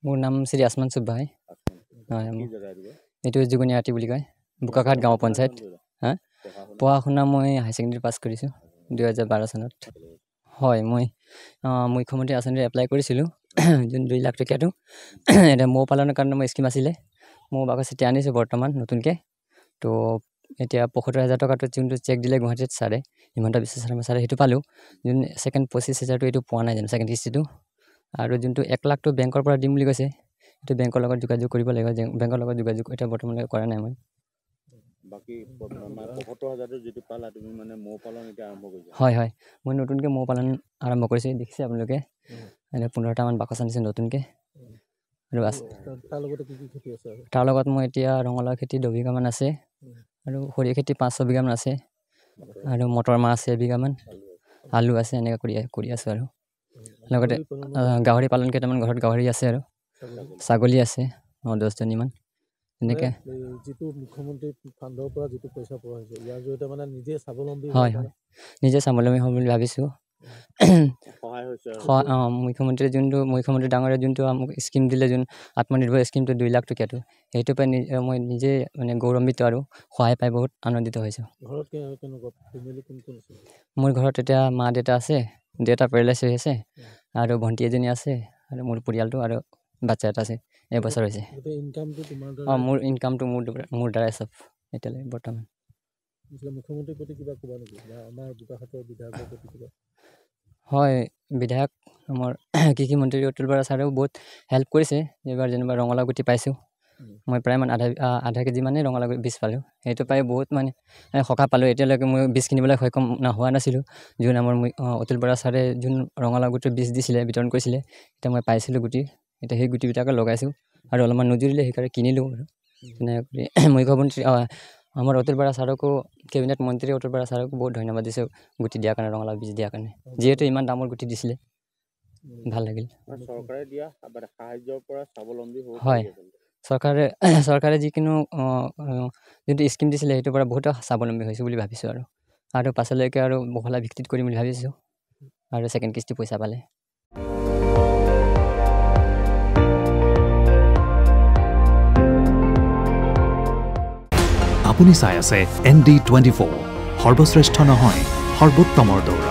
মোৰ নাম শ্ৰী আসমান সুব্বাই হয় এইটো জুগুনিয়াটি বুলি কয় বোকাঘাট গাঁও পঞ্চায়ত হা পঢ়া শুনা মই হাই সেকেন্ডাৰী পাছ কৰিছোঁ 2012 চনত হয় মই মুখ্যমন্ত্ৰী আঁচনিৰ এপ্লাই কৰিছিলোঁ যোন 2 লাখ টকাটো এটা মৌ পালনৰ কাৰণে মই স্কিম আছিলে মৌ বাকচ এতিয়া আনিছোঁ বৰ্তমান নতুনকৈ তো এতিয়া ৭৫,০০০ টকাটো যোনটো চেক দিলে গুৱাহাটীত ছাৰে হিমন্ত বিশ্ব শৰ্মা ছাৰে সেইটো পালোঁ যোন ছেকেণ্ড 25,000টো এইটো পোৱা নাই জানো ছেকেণ্ড কিস্তিটো আৰু যোনটো 1 লাখটো বেংকৰ পৰা দিম বুলি কৈছে এইটো বেংকৰ লগত যোগাযোগ কৰিব লাগিব বেংকৰ লগত যোগাযোগ এতিয়া বৰ্তমানলৈকে কৰা নাই মই বাকি ৭৫,০০০ যেটো পালা তুমি মানে মৌ পালন এতিয়া আৰম্ভ কৰিছা হয় হয় মই নতুনকৈ মৌ পালন আৰম্ভ কৰিছোঁ দেখিছে আপোনালোকে এনে 15টা মান বাকচ আনিছে নতুনকৈ আৰু তাৰ লগত মই এতিয়া ৰঙালাও খেতি 10 বিঘামান আছে আৰু সৰিয়হ খেতি 5-6 বিঘামান আছে আৰু মটৰ মাহ আছে এবিঘামান আলু আছে এনেকৈ কৰি আছোঁ আৰু লগতে গাহৰি পালন কেইটামান ঘৰত গাহৰি আছে আৰু ছাগলী আছে 9-10 জনীমান এনেকৈ যেটো মুখ্যমন্ত্ৰী ফাণ্ডৰ পৰা যেটো পইচা পোৱা হৈছে ইয়াৰ জৰিয়তে মানে নিজে স্বাৱলম্বী হয় হয় নিজে স্বাৱলম্বী হ'ম বুলি ভাবিছোঁ সহায় হৈছে মুখ্যমন্ত্ৰী ডাঙৰে যোনটো আমাক স্কিম দিলে যোন আত্মনিৰ্ভৰ স্কিমটো 2 লাখ টকাটো সেইটো পাই মই নিজে মানে গৌৰৱান্বিত আৰু সহায় পাই বহুত আনন্দিত হৈছোঁ ঘৰত কেনেকুৱা ফেমিলি কোন কোন আছে মোৰ ঘৰত এতিয়া মা দেউতা আছে দেউতা পেৰালাইছ হৈ আছে আৰু ভণ্টি এজনী আছে আৰু মোৰ পৰিয়ালটো আৰু বাচ্চা এটা আছে এবছৰ হৈছে ইনকামটো তোমাৰ মোৰ ইনকামটো মোৰ দ্বাৰাই চব এতিয়ালৈকে বৰ্তমান মুখ্যমন্ত্ৰীৰ প্ৰতি কিবা ক'বা নেকি বা আমাৰ বোকাখাটৰ বিধায়কৰ প্ৰতি কিবা হয় বিধায়ক আমাৰ কৃষি মন্ত্ৰী অতুল বৰা ছাৰেও বহুত হেল্প কৰিছে এইবাৰ যেনিবা ৰঙালাও গুটি পাইছোঁ মই প্ৰায় মানে আধা কেজি মানে ৰঙালাও বীজ পালোঁ সেইটো পাই বহুত মানে সকাহ পালোঁ এতিয়ালৈকে মই বীজ কিনিবলৈ সক্ষম হোৱা নাছিলোঁ যোন আমাৰ অতুল বৰা ছাৰে যোন ৰঙালাও গুটিৰ বীজ দিছিলে বিতৰণ কৰিছিলে এতিয়া মই পাইছিলোঁ গুটি এতিয়া সেই গুটিবিলাকে লগাইছোঁ আৰু অলপমান নজুৰিলে সেইকাৰণে কিনিলোঁ আৰু তেনেকৈ কৰি মুখ্যমন্ত্ৰী আমাৰ অতুল বৰা ছাৰকো কেবিনেট মন্ত্ৰী অতুল বৰা ছাৰকো বহুত ধন্যবাদ দিছোঁ গুটি দিয়াৰ কাৰণে ৰঙালাও বীজ দিয়াৰ কাৰণে যিহেতু ইমান দামৰ গুটি দিছিলে ভাল লাগিল চৰকাৰে দিয়া সাহায্যৰ পৰা স্বাৱলম্বী হ'ব হয় চৰকাৰে যিকোনো যোনটো স্কিম দিছিলে সেইটোৰ পৰা বহুত স্বাৱলম্বী হৈছোঁ বুলি ভাবিছোঁ আৰু পাছলৈকে আৰু বহলা ভিত্তিত কৰিম বুলি ভাবিছোঁ আৰু ছেকেণ্ড কিস্তি পইচা পালে আপুনি চাই আছে ND24 সৰ্বশ্ৰেষ্ঠ নহয় সৰ্বোত্তমৰ দৌৰ